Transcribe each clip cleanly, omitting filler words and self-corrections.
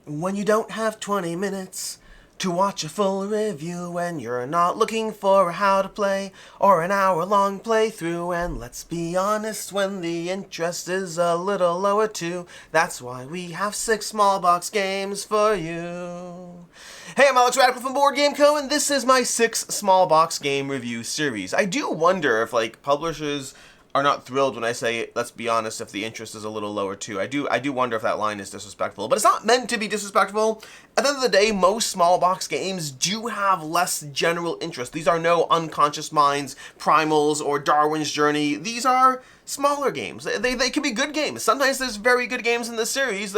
When you don't have 20 minutes to watch a full review and you're not looking for how to play or an hour-long playthrough, and let's be honest, when the interest is a little lower too, that's why we have 6 small box games for you. Hey, I'm Alex Radical from Board Game Co, and this is my 6 small box game review series. I do wonder if publishers are not thrilled when I say, let's be honest, if the interest is a little lower too. I do wonder if that line is disrespectful, but it's not meant to be disrespectful. At the end of the day, most small box games do have less general interest. These are no Unconscious Minds, Primals, or Darwin's Journey. These are smaller games. They can be good games. Sometimes there's very good games in this series.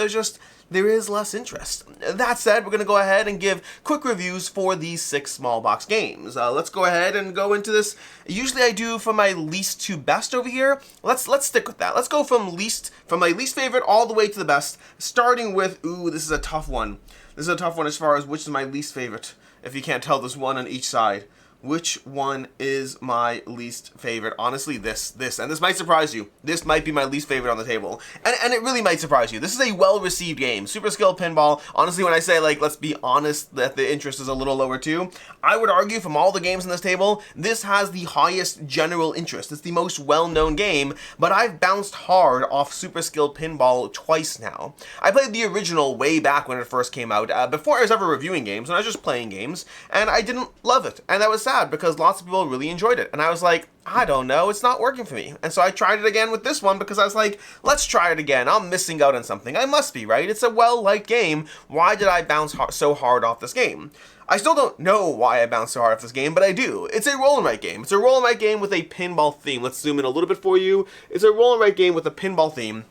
There is less interest. That said, we're going to go ahead and give quick reviews for these 6 small box games. Let's go ahead and go into this. Usually I do from my least to best over here. Let's stick with that. Let's go from my least favorite all the way to the best, starting with, this is a tough one. This is a tough one as far as which is my least favorite. If you can't tell, there's one on each side. Which one is my least favorite? Honestly, this. And this might surprise you. This might be my least favorite on the table. And it really might surprise you. This is a well-received game. Super Skill Pinball. Honestly, when I say, let's be honest, that the interest is a little lower too, I would argue from all the games on this table, this has the highest general interest. It's the most well-known game, but I've bounced hard off Super Skill Pinball twice now. I played the original way back when it first came out, before I was ever reviewing games, and I was just playing games, and I didn't love it. And that was sad, because lots of people really enjoyed it. And I was like, I don't know, it's not working for me. And so I tried it again with this one because I was like, let's try it again. I'm missing out on something. I must be, right? It's a well-liked game. Why did I bounce so hard off this game? I still don't know why I bounced so hard off this game, but I do. It's a roll and write game. It's a roll and write game with a pinball theme. Let's zoom in a little bit for you. It's a roll and write game with a pinball theme.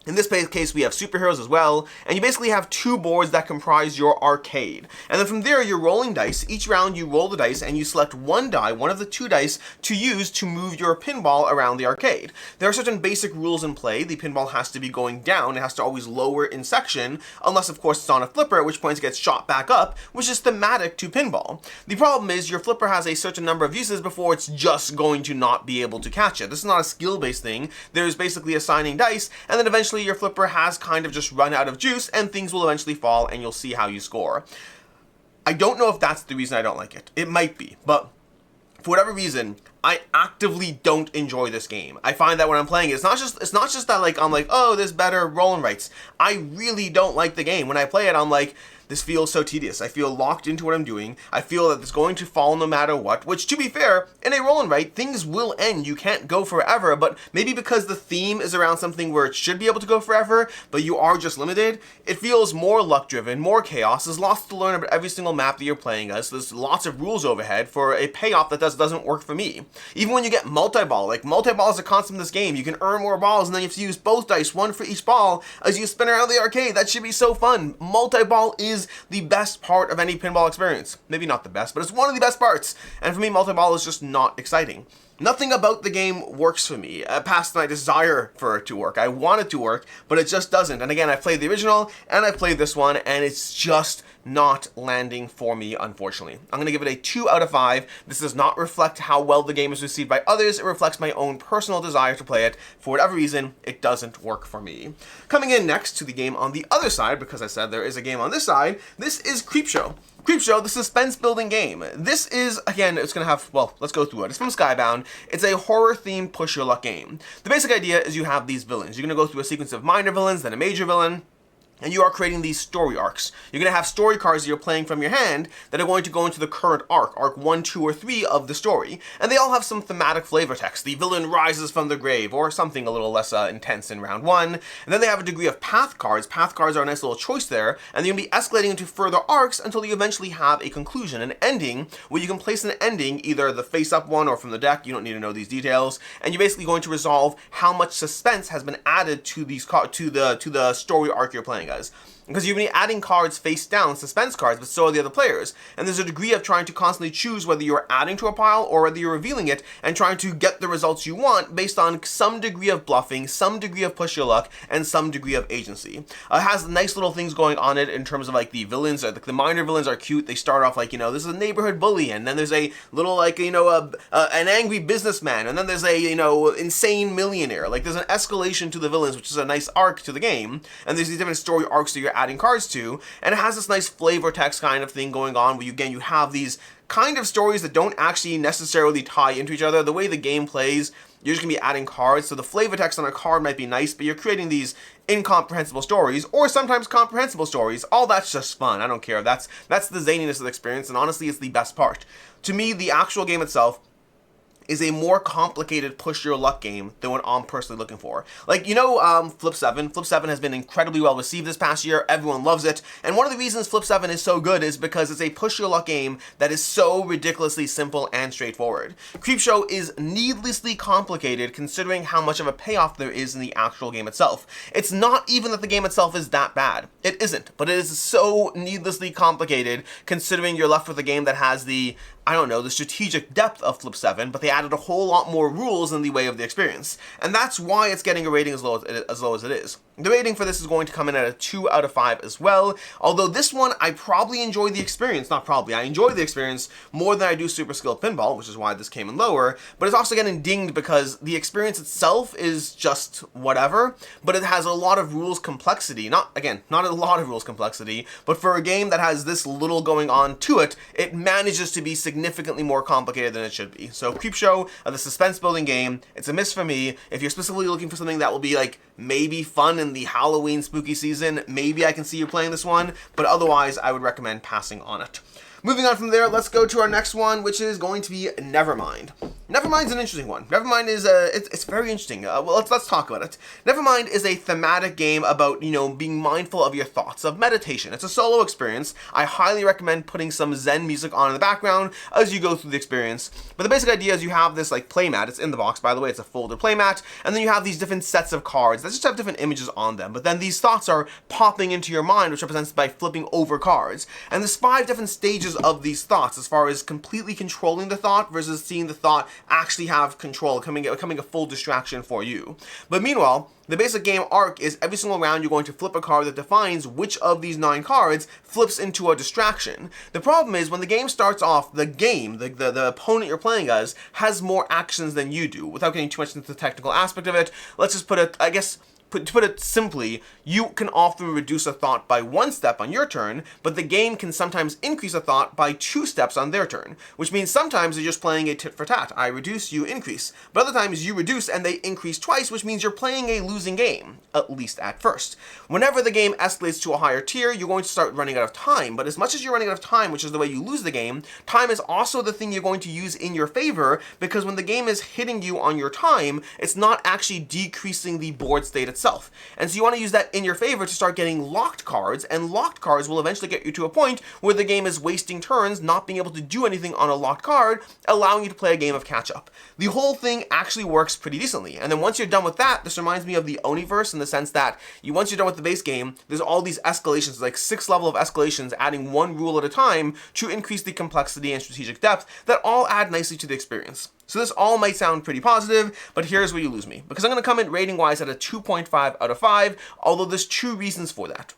In this case, we have superheroes as well, and you basically have 2 boards that comprise your arcade. And then from there, you're rolling dice. Each round, you roll the dice, and you select one die, one of the 2 dice, to use to move your pinball around the arcade. There are certain basic rules in play. The pinball has to be going down. It has to always lower in section, unless, of course, it's on a flipper, at which point it gets shot back up, which is thematic to pinball. The problem is your flipper has a certain number of uses before it's just going to not be able to catch it. This is not a skill-based thing. There's basically assigning dice, and then eventually your flipper has kind of just run out of juice and things will eventually fall and you'll see how you score. I don't know if that's the reason I don't like it. It might be, but for whatever reason, I actively don't enjoy this game. I find that when I'm playing it, it's not just that I'm like, oh, there's better roll and writes. I really don't like the game. When I play it, I'm like, this feels so tedious. I feel locked into what I'm doing. I feel that it's going to fall no matter what, which, to be fair, in a roll and write, things will end. You can't go forever, but maybe because the theme is around something where it should be able to go forever, but you are just limited, it feels more luck-driven, more chaos. There's lots to learn about every single map that you're playing as. There's lots of rules overhead for a payoff that doesn't work for me. Even when you get multi-ball, multi-ball is a concept in this game. You can earn more balls, and then you have to use both dice, one for each ball, as you spin around the arcade. That should be so fun. Multi-ball is the best part of any pinball experience. Maybe not the best, but it's one of the best parts. And for me, multi-ball is just not exciting. Nothing about the game works for me, past my desire for it to work. I want it to work, but it just doesn't. And again, I played the original, and I played this one, and it's just not landing for me, unfortunately. I'm going to give it a 2 out of 5. This does not reflect how well the game is received by others. It reflects my own personal desire to play it. For whatever reason, it doesn't work for me. Coming in next to the game on the other side, because I said there is a game on this side, this is Creepshow. Creepshow, the suspense-building game. This is, again, it's going to have, let's go through it. It's from Skybound. It's a horror-themed push-your-luck game. The basic idea is you have these villains. You're going to go through a sequence of minor villains, then a major villain, and you are creating these story arcs. You're going to have story cards that you're playing from your hand that are going to go into the current arc 1, 2, or 3 of the story. And they all have some thematic flavor text. The villain rises from the grave, or something a little less intense in round 1. And then they have a degree of path cards. Path cards are a nice little choice there, and they're going to be escalating into further arcs until you eventually have a conclusion, an ending, where you can place an ending, either the face-up one or from the deck. You don't need to know these details. And you're basically going to resolve how much suspense has been added to these to the story arc you're playing as. Because you're going to be adding cards face down, suspense cards, but so are the other players. And there's a degree of trying to constantly choose whether you're adding to a pile or whether you're revealing it and trying to get the results you want based on some degree of bluffing, some degree of push your luck, and some degree of agency. It has nice little things going on it in terms of the villains. The minor villains are cute. They start off this is a neighborhood bully, and then there's a little an angry businessman, and then there's a insane millionaire. There's an escalation to the villains, which is a nice arc to the game. And there's these different story arcs that you're adding cards to, and it has this nice flavor text kind of thing going on where you have these kind of stories that don't actually necessarily tie into each other. The way the game plays, you're just going to be adding cards, so the flavor text on a card might be nice, but you're creating these incomprehensible stories, or sometimes comprehensible stories. All that's just fun. I don't care. That's the zaniness of the experience, and honestly, it's the best part. To me, the actual game itself is a more complicated push your luck game than what I'm personally looking for. Like, Flip 7. Flip 7 has been incredibly well received this past year. Everyone loves it. And one of the reasons Flip 7 is so good is because it's a push your luck game that is so ridiculously simple and straightforward. Creepshow is needlessly complicated considering how much of a payoff there is in the actual game itself. It's not even that the game itself is that bad. It isn't, but it is so needlessly complicated considering you're left with a game that has the strategic depth of Flip 7, but they added a whole lot more rules in the way of the experience. And that's why it's getting a rating as low as it is. The rating for this is going to come in at a 2 out of 5 as well, although this one, I probably enjoy the experience, I enjoy the experience more than I do Super Skilled Pinball, which is why this came in lower, but it's also getting dinged because the experience itself is just whatever, but it has a lot of rules complexity. Not a lot of rules complexity, but for a game that has this little going on to it, it manages to be significantly more complicated than it should be. So Creepshow, the suspense building game, it's a miss for me. If you're specifically looking for something that will be like maybe fun in the Halloween spooky season, maybe I can see you playing this one, but otherwise I would recommend passing on it. Moving on from there, let's go to our next one, which is going to be Nevermind. Nevermind's an interesting one. Nevermind is it's very interesting. Let's talk about it. Nevermind is a thematic game about, being mindful of your thoughts, of meditation. It's a solo experience. I highly recommend putting some Zen music on in the background as you go through the experience. But the basic idea is you have this playmat. It's in the box, by the way. It's a folded playmat, and then you have these different sets of cards that just have different images on them. But then these thoughts are popping into your mind, which represents by flipping over cards. And there's 5 different stages of these thoughts as far as completely controlling the thought versus seeing the thought actually have control, becoming a full distraction for you. But meanwhile, the basic game arc is every single round you're going to flip a card that defines which of these 9 cards flips into a distraction. The problem is when the game starts off, the opponent you're playing as has more actions than you do. Without getting too much into the technical aspect of it, let's just put it, to put it simply, you can often reduce a thought by 1 step on your turn, but the game can sometimes increase a thought by 2 steps on their turn, which means sometimes you're just playing a tit for tat. I reduce, you increase. But other times you reduce and they increase twice, which means you're playing a losing game, at least at first. Whenever the game escalates to a higher tier, you're going to start running out of time, but as much as you're running out of time, which is the way you lose the game, time is also the thing you're going to use in your favor, because when the game is hitting you on your time, it's not actually decreasing the board state itself. And so you want to use that in your favor to start getting locked cards, and locked cards will eventually get you to a point where the game is wasting turns, not being able to do anything on a locked card, allowing you to play a game of catch-up. The whole thing actually works pretty decently, and then once you're done with that, this reminds me of the Oniverse in the sense that once you're done with the base game, there's all these escalations, like 6 level of escalations, adding 1 rule at a time to increase the complexity and strategic depth that all add nicely to the experience. So this all might sound pretty positive, but here's where you lose me, because I'm going to come in rating-wise at a 2.5 out of 5, although there's 2 reasons for that.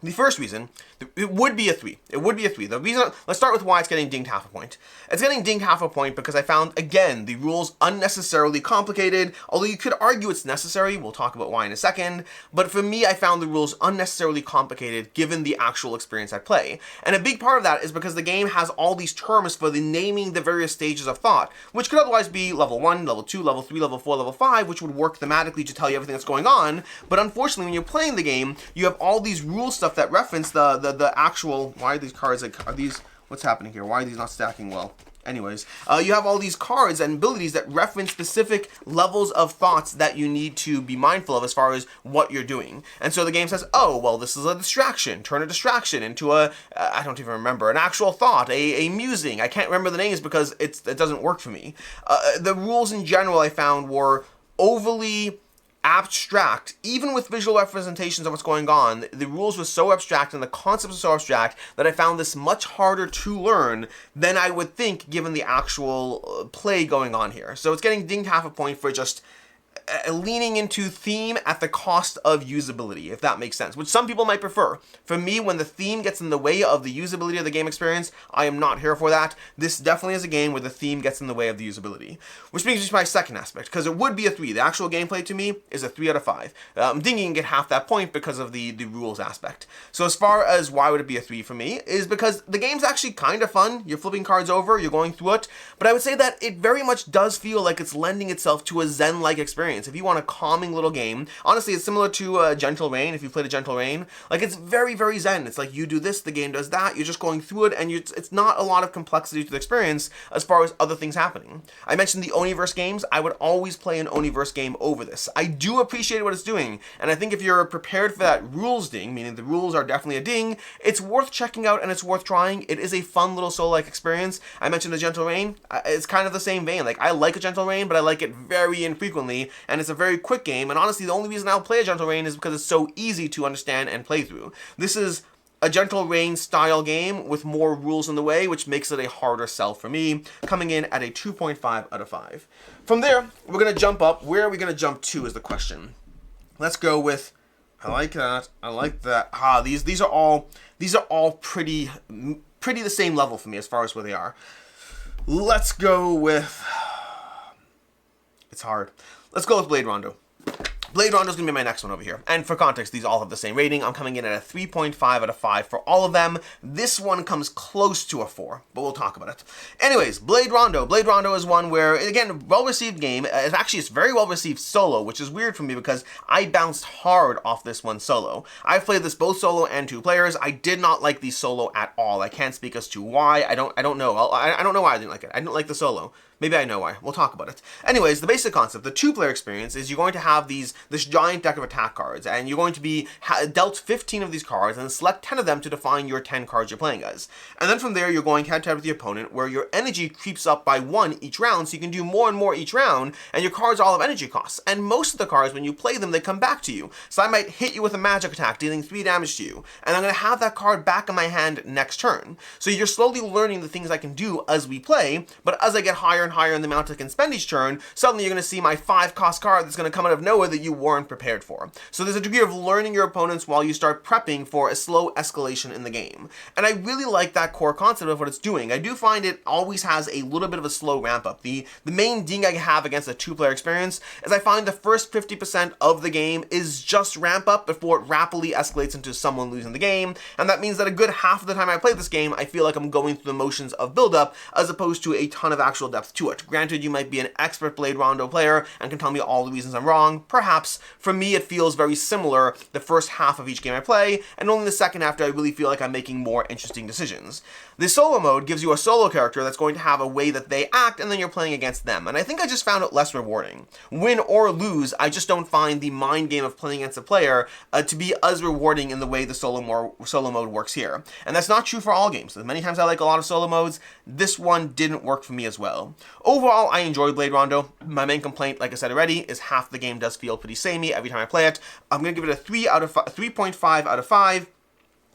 The first reason, it would be a 3. It would be a 3. The reason, let's start with why it's getting dinged half a point. It's getting dinged half a point because I found, again, the rules unnecessarily complicated, although you could argue it's necessary. We'll talk about why in a second. But for me, I found the rules unnecessarily complicated given the actual experience at play. And a big part of that is because the game has all these terms for the naming the various stages of thought, which could otherwise be level 1, level 2, level 3, level 4, level 5, which would work thematically to tell you everything that's going on. But unfortunately, when you're playing the game, you have all these rule stuff that reference the actual, why are these cards, are these, what's happening here? Why are these not stacking well? Anyways, you have all these cards and abilities that reference specific levels of thoughts that you need to be mindful of as far as what you're doing. And so the game says, oh, well, this is a distraction. Turn a distraction into I don't even remember, an actual thought, a musing. I can't remember the names because it doesn't work for me. The rules in general I found were overly abstract. Even with visual representations of what's going on, the rules were so abstract and the concepts were so abstract that I found this much harder to learn than I would think given the actual play going on here. So it's getting dinged half a point for just leaning into theme at the cost of usability, if that makes sense, which some people might prefer. For me, when the theme gets in the way of the usability of the game experience, I am not here for that. This definitely is a game where the theme gets in the way of the usability, which brings me to my second aspect, because it would be a 3. The actual gameplay to me is a 3 out of 5. I'm thinking you can get half that point because of the rules aspect. So as far as why would it be a 3 for me, is because the game's actually kind of fun. You're flipping cards over, you're going through it, but I would say that it very much does feel like it's lending itself to a Zen-like experience. If you want a calming little game, honestly, it's similar to Gentle Rain. If you played a Gentle Rain, like, it's very, very Zen. It's like you do this, the game does that. You're just going through it, and it's not a lot of complexity to the experience as far as other things happening. I mentioned the Oniverse games. I would always play an Oniverse game over this. I do appreciate what it's doing, and I think if you're prepared for that rules ding, meaning the rules are definitely a ding, it's worth checking out and it's worth trying. It is a fun little solo-like experience. I mentioned a Gentle Rain. It's kind of the same vein. Like, I like a Gentle Rain, but I like it very infrequently, and it's a very quick game, and honestly, the only reason I'll play a Gentle Rain is because it's so easy to understand and play through. This is a Gentle Rain style game with more rules in the way, which makes it a harder sell for me, coming in at a 2.5 out of 5. From there, we're going to jump up. Where are we going to jump to is the question. Let's go with, I like that, I like that. These are all pretty the same level for me as far as where they are. Let's go with, it's hard. Let's go with Blade Rondo. Blade Rondo is going to be my next one over here. And for context, these all have the same rating. I'm coming in at a 3.5 out of 5 for all of them. This one comes close to a 4, but we'll talk about it. Anyways, Blade Rondo. Blade Rondo is one where, again, well-received game. It's very well-received solo, which is weird for me because I bounced hard off this one solo. I've played this both solo and 2 players. I did not like the solo at all. I can't speak as to why. I don't know. I don't know why I didn't like it. I didn't like the solo. Maybe I know why. We'll talk about it. Anyways, the basic concept, the 2-player experience, is you're going to have this giant deck of attack cards, and you're going to be dealt 15 of these cards, and select 10 of them to define your 10 cards you're playing as. And then from there, you're going head-to-head with the opponent, where your energy creeps up by 1 each round, so you can do more and more each round, and your cards all have energy costs. And most of the cards, when you play them, they come back to you. So I might hit you with a magic attack, dealing 3 damage to you, and I'm going to have that card back in my hand next turn. So you're slowly learning the things I can do as we play, but as I get higher and higher in the amount I can spend each turn, suddenly you're going to see my 5-cost card that's going to come out of nowhere that you weren't prepared for. So there's a degree of learning your opponents while you start prepping for a slow escalation in the game. And I really like that core concept of what it's doing. I do find it always has a little bit of a slow ramp up. The main ding I have against a 2-player experience is I find the first 50% of the game is just ramp up before it rapidly escalates into someone losing the game. And that means that a good half of the time I play this game, I feel like I'm going through the motions of build up as opposed to a ton of actual depth to it. Granted, you might be an expert Blade Rondo player and can tell me all the reasons I'm wrong. Perhaps. For me, it feels very similar the first half of each game I play, and only the second half do I really feel like I'm making more interesting decisions. The solo mode gives you a solo character that's going to have a way that they act, and then you're playing against them. And I think I just found it less rewarding. Win or lose, I just don't find the mind game of playing against a player to be as rewarding in the way the solo mode works here. And that's not true for all games. Many times I like a lot of solo modes. This one didn't work for me as well. Overall, I enjoy Blade Rondo. My main complaint, like I said already, is half the game does feel pretty samey every time I play it. I'm going to give it a 3.5 out of 5.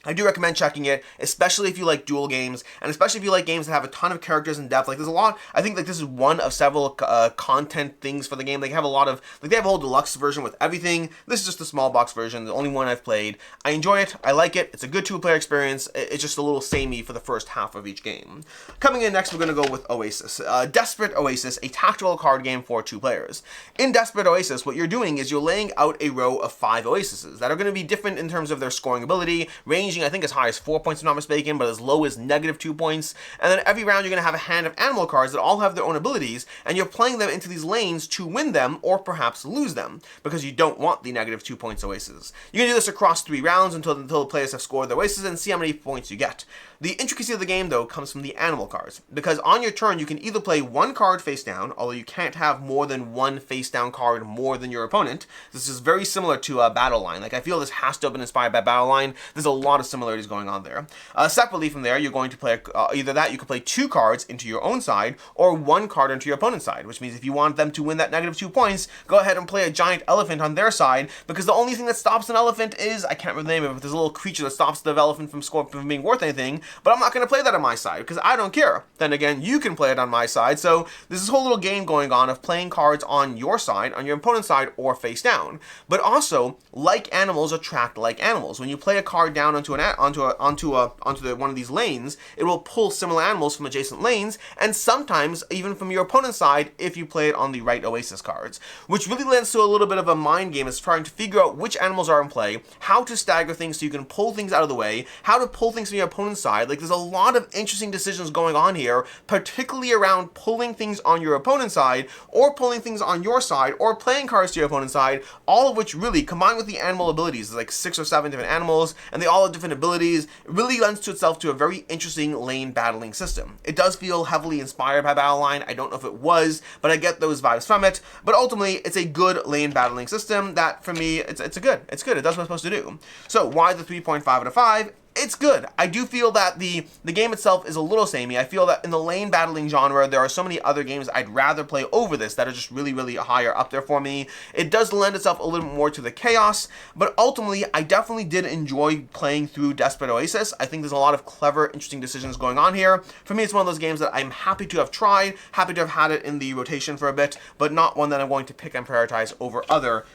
I do recommend checking it, especially if you like duel games, and especially if you like games that have a ton of characters and depth. Like, there's a lot, I think, like, this is one of several content things for the game. They have a lot of, like, they have a whole deluxe version with everything. This is just a small box version, the only one I've played. I enjoy it, I like it, it's a good 2-player experience. It's just a little samey for the first half of each game. Coming in next, we're going to go with Oasis. Desperate Oasis, a tactical card game for 2 players. In Desperate Oasis, what you're doing is you're laying out a row of 5 Oases that are going to be different in terms of their scoring ability, range, I think as high as 4 points if I'm not mistaken, but as low as -2 points. And then every round you're going to have a hand of animal cards that all have their own abilities, and you're playing them into these lanes to win them or perhaps lose them, because you don't want the -2 points Oasis. You can do this across 3 rounds until the players have scored their Oasis and see how many points you get. The intricacy of the game, though, comes from the animal cards, because on your turn you can either play 1 card face down, although you can't have more than 1 face down card more than your opponent. This is very similar to Battle Line. Like, I feel this has to have been inspired by Battle Line. There's a lot lot of similarities going on there. Separately from there, you're going to play either that, you can play 2 cards into your own side, or 1 card into your opponent's side, which means if you want them to win that -2 points, go ahead and play a giant elephant on their side, because the only thing that stops an elephant is, I can't remember the name of it, but there's a little creature that stops the elephant from being worth anything, but I'm not going to play that on my side, because I don't care. Then again, you can play it on my side, so there's this whole little game going on of playing cards on your side, on your opponent's side, or face down. But also, like animals attract like animals. When you play a card down onto one of these lanes, it will pull similar animals from adjacent lanes, and sometimes even from your opponent's side if you play it on the right Oasis cards, which really lends to a little bit of a mind game as trying to figure out which animals are in play, how to stagger things so you can pull things out of the way, how to pull things from your opponent's side. Like, there's a lot of interesting decisions going on here, particularly around pulling things on your opponent's side, or pulling things on your side, or playing cards to your opponent's side, all of which really, combined with the animal abilities, there's like 6 or 7 different animals, and they all have different abilities, it really lends to itself to a very interesting lane battling system. It does feel heavily inspired by Battleline. I don't know if it was, but I get those vibes from it. But ultimately, it's a good lane battling system that, for me, it's good. It's good. It does what it's supposed to do. So why the 3.5 out of 5? It's good. I do feel that the game itself is a little samey. I feel that in the lane battling genre, there are so many other games I'd rather play over this that are just really, really higher up there for me. It does lend itself a little more to the chaos, but ultimately, I definitely did enjoy playing through Desperate Oasis. I think there's a lot of clever, interesting decisions going on here. For me, it's one of those games that I'm happy to have tried, happy to have had it in the rotation for a bit, but not one that I'm going to pick and prioritize over other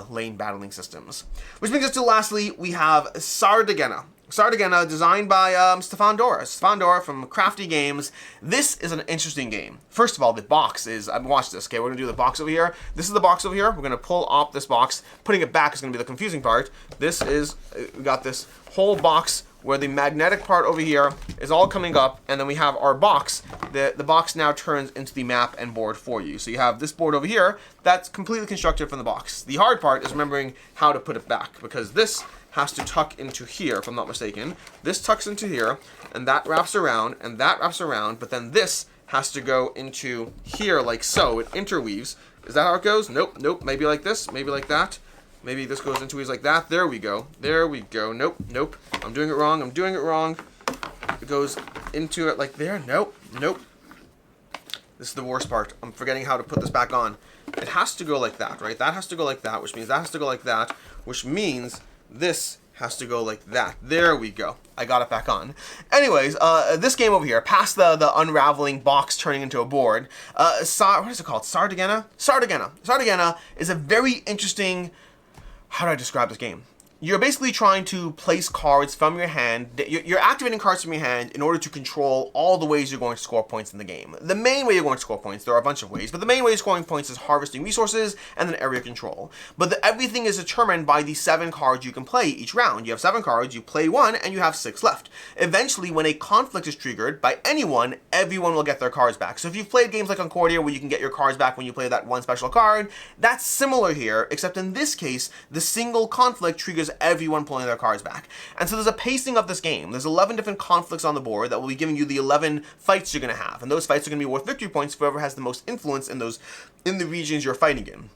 lane battling systems. Which brings us to, lastly, we have Sardegna. Sardegna, designed by Stefan Dora. Stefan Dora from Crafty Games. This is an interesting game. First of all, the box is, watch this, okay, we're going to do the box over here. This is the box over here. We're going to pull off this box. Putting it back is going to be the confusing part. This is, we got this whole box where the magnetic part over here is all coming up, and then we have our box. The box now turns into the map and board for you. So you have this board over here that's completely constructed from the box. The hard part is remembering how to put it back, because this has to tuck into here, if I'm not mistaken. This tucks into here, and that wraps around, and that wraps around, but then this has to go into here like so. It interweaves. Is that how it goes? Nope, nope. Maybe like this, maybe like that. Maybe this goes interweaves like that. There we go. There we go. Nope, nope. I'm doing it wrong. I'm doing it wrong. It goes into it like there. Nope, nope. This is the worst part. I'm forgetting how to put this back on. It has to go like that, right? That has to go like that, which means that has to go like that, which means this has to go like that. There we go. I got it back on. Anyways, this game over here, past the unraveling box turning into a board, what is it called? Sardegna? Sardegna. Sardegna is a very interesting, how do I describe this game? You're basically trying to place cards from your hand. You're activating cards from your hand in order to control all the ways you're going to score points in the game. The main way you're going to score points, there are a bunch of ways, but the main way of scoring points is harvesting resources and then area control. But everything is determined by the 7 cards you can play each round. You have 7 cards, you play 1, and you have 6 left. Eventually, when a conflict is triggered by anyone, everyone will get their cards back. So if you've played games like Concordia where you can get your cards back when you play that one special card, that's similar here, except in this case, the single conflict triggers everyone pulling their cards back. And so there's a pacing of this game. There's 11 different conflicts on the board that will be giving you the 11 fights you're going to have. And those fights are going to be worth victory points for whoever has the most influence in the regions you're fighting in.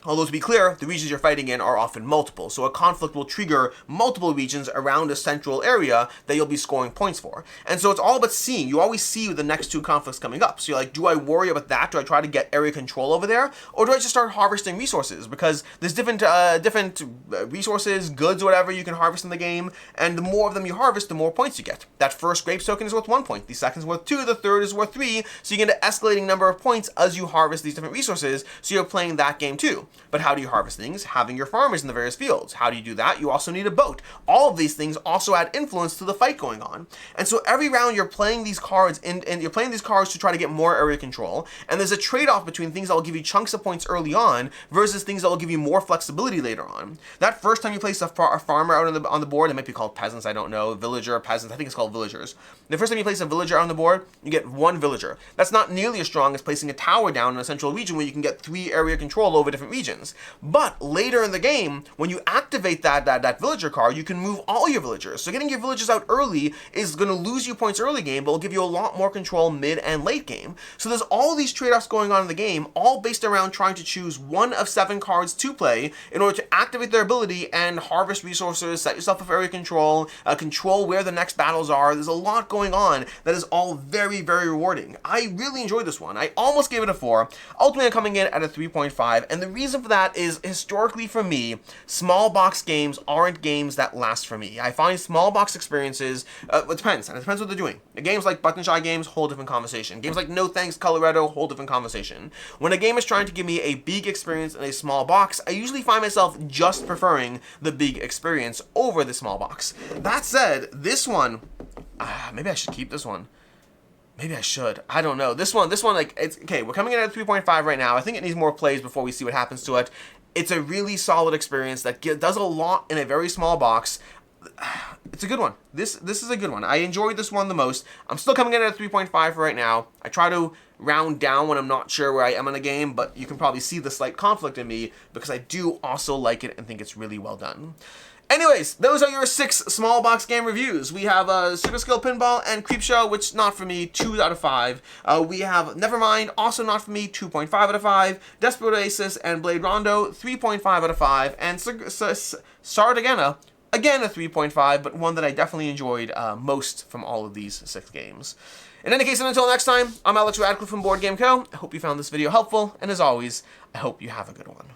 Although, to be clear, the regions you're fighting in are often multiple, so a conflict will trigger multiple regions around a central area that you'll be scoring points for. And so it's all about seeing. You always see the next 2 conflicts coming up. So you're like, do I worry about that? Do I try to get area control over there? Or do I just start harvesting resources? Because there's different resources, goods, whatever you can harvest in the game, and the more of them you harvest, the more points you get. That first grapes token is worth 1 point, the second is worth 2, the third is worth 3, so you get an escalating number of points as you harvest these different resources, so you're playing that game too. But how do you harvest things? Having your farmers in the various fields. How do you do that? You also need a boat. All of these things also add influence to the fight going on. And so every round you're playing these cards and you're playing these cards to try to get more area control. And there's a trade-off between things that will give you chunks of points early on versus things that will give you more flexibility later on. That first time you place a farmer out on the board, it might be called peasants, I don't know, villager, peasants, I think it's called villagers. The first time you place a villager on the board, you get 1 villager. That's not nearly as strong as placing a tower down in a central region where you can get 3 area control over different regions. But later in the game, when you activate that villager card, you can move all your villagers. So getting your villagers out early is going to lose you points early game, but will give you a lot more control mid and late game. So there's all these trade-offs going on in the game, all based around trying to choose one of 7 cards to play in order to activate their ability and harvest resources, set yourself up for area control, control where the next battles are. There's a lot going on that is all very, very rewarding. I really enjoyed this one. I almost gave it a 4. Ultimately, I'm coming in at a 3.5, and the reason for that is, historically for me, small box games aren't games that last for me. I find small box experiences, it depends what they're doing. Games like Button Shy games, whole different conversation. Games like No Thanks Colorado, whole different conversation. When a game is trying to give me a big experience in a small box, I usually find myself just preferring the big experience over the small box. That said, this one, maybe I should keep this one. Maybe I should. I don't know. This one, like, it's okay. We're coming in at 3.5 right now. I think it needs more plays before we see what happens to it. It's a really solid experience that does a lot in a very small box. It's a good one. This is a good one. I enjoyed this one the most. I'm still coming in at a 3.5 right now. I try to round down when I'm not sure where I am in a game, but you can probably see the slight conflict in me because I do also like it and think it's really well done. Anyways, those are your 6 small box game reviews. We have Super Skill Pinball and Creepshow, which not for me, 2 out of 5. We have Nevermind, also not for me, 2.5 out of 5. Desperate Oasis and Blade Rondo, 3.5 out of 5. And Sardegna, again a 3.5, but one that I definitely enjoyed most from all of these 6 games. In any case, and until next time, I'm Alex Radcliffe from Board Game Co. I hope you found this video helpful, and as always, I hope you have a good one.